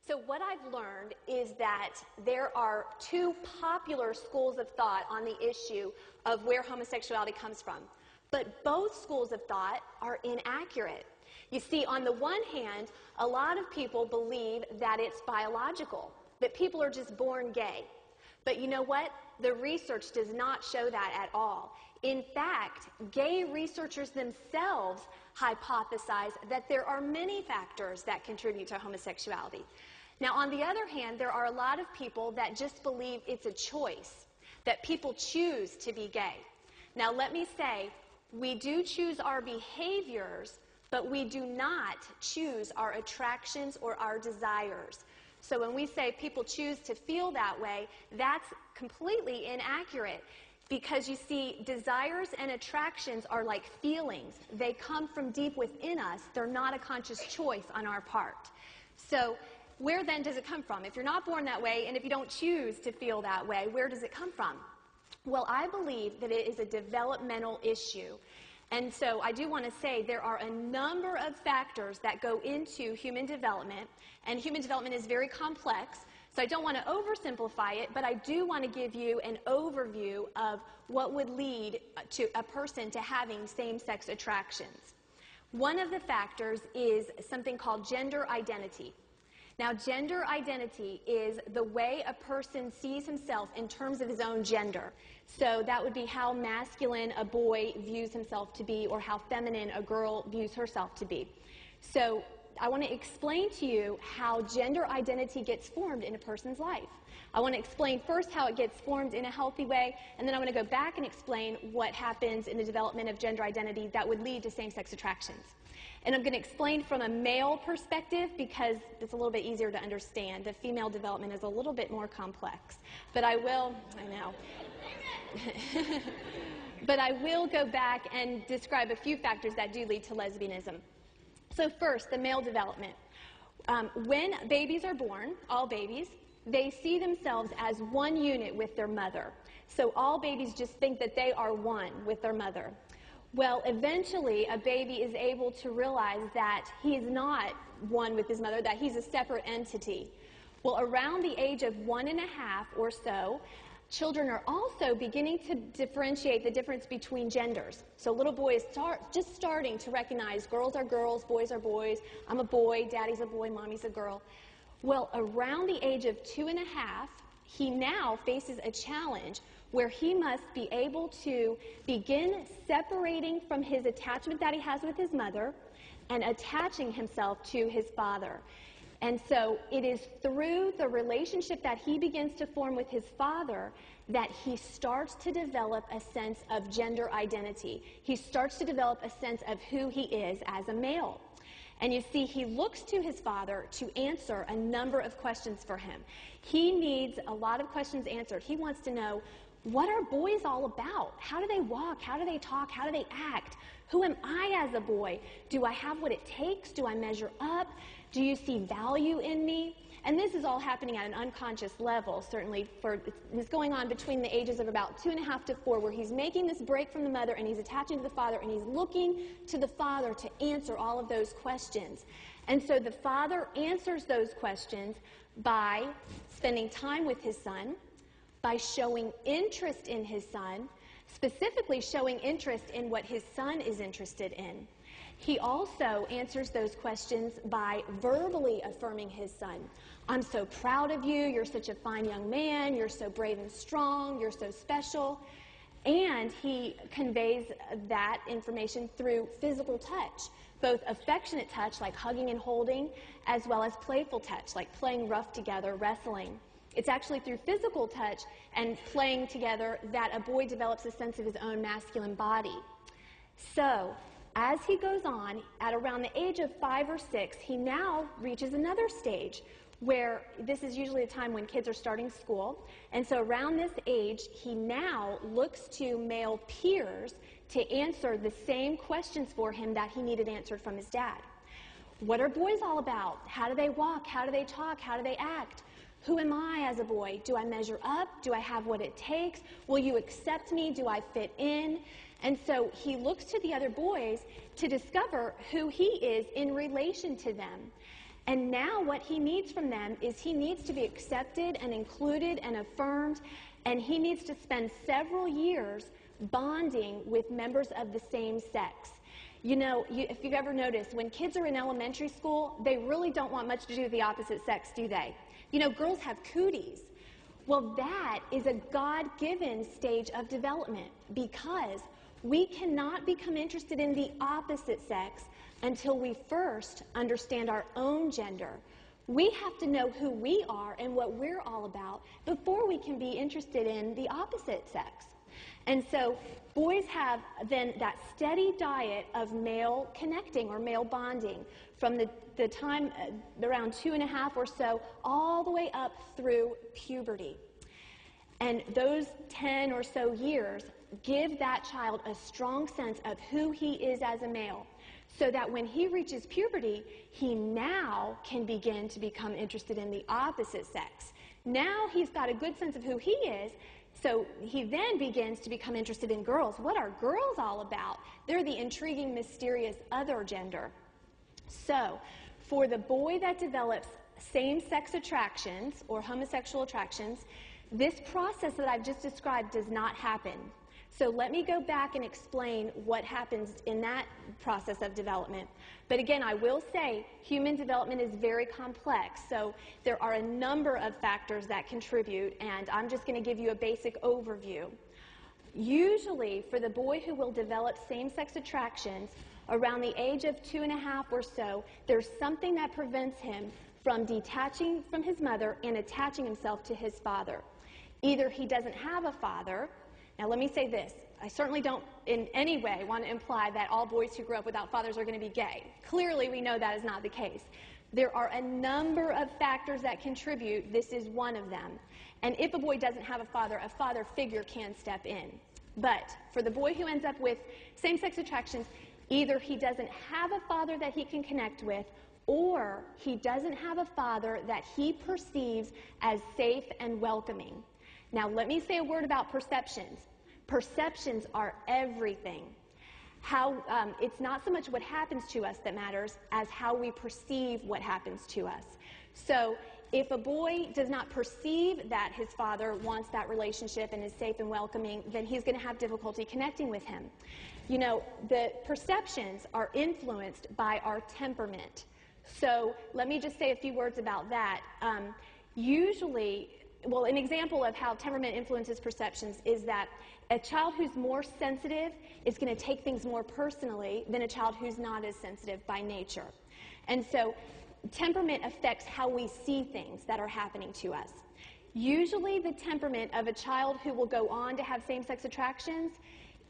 So what I've learned is that there are two popular schools of thought on the issue of where homosexuality comes from. But both schools of thought are inaccurate. You see, on the one hand, a lot of people believe that it's biological, that people are just born gay. But you know what? The research does not show that at all. In fact, gay researchers themselves hypothesize that there are many factors that contribute to homosexuality. Now, on the other hand, there are a lot of people that just believe it's a choice, that people choose to be gay. Now, let me say, we do choose our behaviors, but we do not choose our attractions or our desires. So when we say people choose to feel that way, that's completely inaccurate. Because you see, desires and attractions are like feelings. They come from deep within us. They're not a conscious choice on our part. So where then does it come from? If you're not born that way, and if you don't choose to feel that way, where does it come from? Well, I believe that it is a developmental issue. And so I do want to say there are a number of factors that go into human development, and human development is very complex. So I don't want to oversimplify it, but I do want to give you an overview of what would lead to a person to having same-sex attractions. One of the factors is something called gender identity. Now, gender identity is the way a person sees himself in terms of his own gender. So that would be how masculine a boy views himself to be, or how feminine a girl views herself to be. So I want to explain to you how gender identity gets formed in a person's life. I want to explain first how it gets formed in a healthy way, and then I'm going to go back and explain what happens in the development of gender identity that would lead to same-sex attractions. And I'm going to explain from a male perspective because it's a little bit easier to understand. The female development is a little bit more complex. But I know. But I will go back and describe a few factors that do lead to lesbianism. So first, the male development. When babies are born, all babies, they see themselves as one unit with their mother. So all babies just think that they are one with their mother. Well, eventually, a baby is able to realize that he is not one with his mother, that he's a separate entity. Well, around the age of 1.5 or so, children are also beginning to differentiate the difference between genders. So little boys just starting to recognize girls are girls, boys are boys. I'm a boy, daddy's a boy, mommy's a girl. Well, around the age of 2.5, he now faces a challenge where he must be able to begin separating from his attachment that he has with his mother and attaching himself to his father. And so it is through the relationship that he begins to form with his father that he starts to develop a sense of gender identity. He starts to develop a sense of who he is as a male. And you see, he looks to his father to answer a number of questions for him. He needs a lot of questions answered. He wants to know, what are boys all about? How do they walk? How do they talk? How do they act? Who am I as a boy? Do I have what it takes? Do I measure up? Do you see value in me? And this is all happening at an unconscious level, certainly. It's going on between the ages of about 2.5 to 4, where he's making this break from the mother and he's attaching to the father and he's looking to the father to answer all of those questions. And so the father answers those questions by spending time with his son, by showing interest in his son, specifically showing interest in what his son is interested in. He also answers those questions by verbally affirming his son. I'm so proud of you, you're such a fine young man, you're so brave and strong, you're so special. And he conveys that information through physical touch, both affectionate touch, like hugging and holding, as well as playful touch, like playing rough together, wrestling. It's actually through physical touch and playing together that a boy develops a sense of his own masculine body. So, as he goes on, at around the age of 5 or 6, he now reaches another stage where this is usually a time when kids are starting school. And so around this age, he now looks to male peers to answer the same questions for him that he needed answered from his dad. What are boys all about? How do they walk? How do they talk? How do they act? Who am I as a boy? Do I measure up? Do I have what it takes? Will you accept me? Do I fit in? And so he looks to the other boys to discover who he is in relation to them. And now what he needs from them is he needs to be accepted and included and affirmed, and he needs to spend several years bonding with members of the same sex. You know, if you've ever noticed, when kids are in elementary school, they really don't want much to do with the opposite sex, do they? You know, girls have cooties. Well, that is a God-given stage of development, because we cannot become interested in the opposite sex until we first understand our own gender. We have to know who we are and what we're all about before we can be interested in the opposite sex. And so boys have then that steady diet of male connecting or male bonding from the time around 2.5 or so all the way up through puberty. And those 10 or so years give that child a strong sense of who he is as a male, so that when he reaches puberty, he now can begin to become interested in the opposite sex. Now he's got a good sense of who he is, so he then begins to become interested in girls. What are girls all about? They're the intriguing, mysterious other gender. So for the boy that develops same-sex attractions or homosexual attractions, this process that I've just described does not happen. So let me go back and explain what happens in that process of development. But again, I will say human development is very complex, so there are a number of factors that contribute, and I'm just going to give you a basic overview. Usually, for the boy who will develop same-sex attractions, around the age of 2.5 or so, there's something that prevents him from detaching from his mother and attaching himself to his father. Either he doesn't have a father. Now let me say this, I certainly don't in any way want to imply that all boys who grow up without fathers are going to be gay. Clearly we know that is not the case. There are a number of factors that contribute. This is one of them. And if a boy doesn't have a father figure can step in. But for the boy who ends up with same-sex attractions, either he doesn't have a father that he can connect with, or he doesn't have a father that he perceives as safe and welcoming. Now, let me say a word about perceptions. Perceptions are everything. It's not so much what happens to us that matters as how we perceive what happens to us. So if a boy does not perceive that his father wants that relationship and is safe and welcoming, then he's going to have difficulty connecting with him. You know, the perceptions are influenced by our temperament. So let me just say a few words about that. Well, an example of how temperament influences perceptions is that a child who's more sensitive is going to take things more personally than a child who's not as sensitive by nature. And so temperament affects how we see things that are happening to us. Usually the temperament of a child who will go on to have same-sex attractions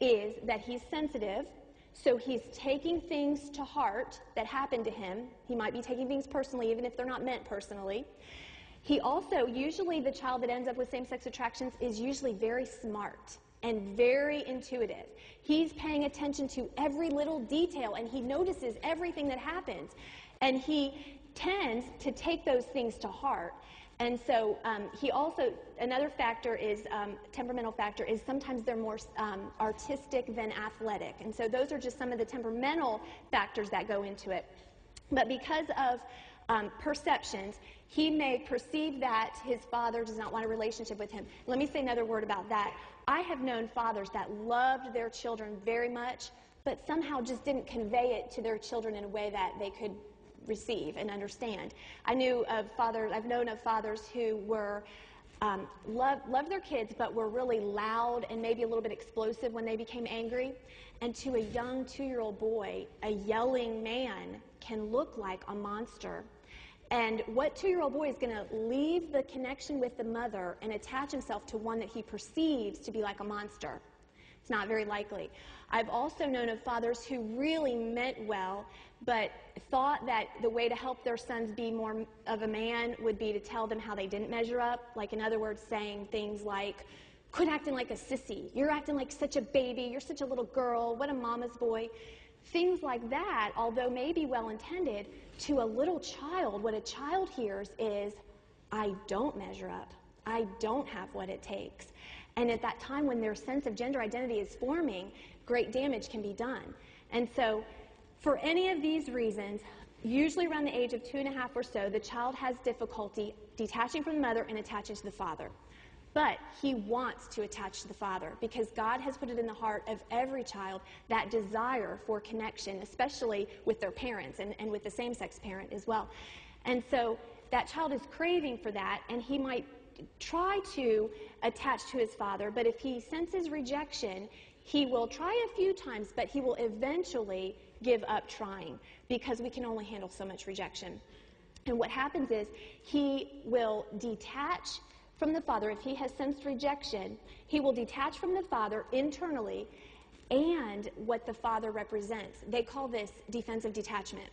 is that he's sensitive, so he's taking things to heart that happen to him. He might be taking things personally, even if they're not meant personally. He also, usually the child that ends up with same-sex attractions is usually very smart and very intuitive. He's paying attention to every little detail, and he notices everything that happens. And he tends to take those things to heart. And so he also, another factor is, temperamental factor, is sometimes they're more artistic than athletic. And so those are just some of the temperamental factors that go into it. But because of perceptions, he may perceive that his father does not want a relationship with him. Let me say another word about that. I have known fathers that loved their children very much, but somehow just didn't convey it to their children in a way that they could receive and understand. I've known of fathers who were loved their kids, but were really loud and maybe a little bit explosive when they became angry. And to a young 2-year-old boy, a yelling man can look like a monster. And what 2-year-old boy is going to leave the connection with the mother and attach himself to one that he perceives to be like a monster? It's not very likely. I've also known of fathers who really meant well, but thought that the way to help their sons be more of a man would be to tell them how they didn't measure up. Like, in other words, saying things like, quit acting like a sissy. You're acting like such a baby. You're such a little girl. What a mama's boy. Things like that, although maybe well-intended, to a little child, what a child hears is, I don't measure up. I don't have what it takes. And at that time when their sense of gender identity is forming, great damage can be done. And so for any of these reasons, usually around the age of 2.5 or so, the child has difficulty detaching from the mother and attaching to the father. But he wants to attach to the father because God has put it in the heart of every child, that desire for connection, especially with their parents and with the same-sex parent as well. And so that child is craving for that, and he might try to attach to his father, but if he senses rejection, he will try a few times, but he will eventually give up trying because we can only handle so much rejection. And what happens is he will detach from the father. If he has sensed rejection, he will detach from the father internally and what the father represents. They call this defensive detachment.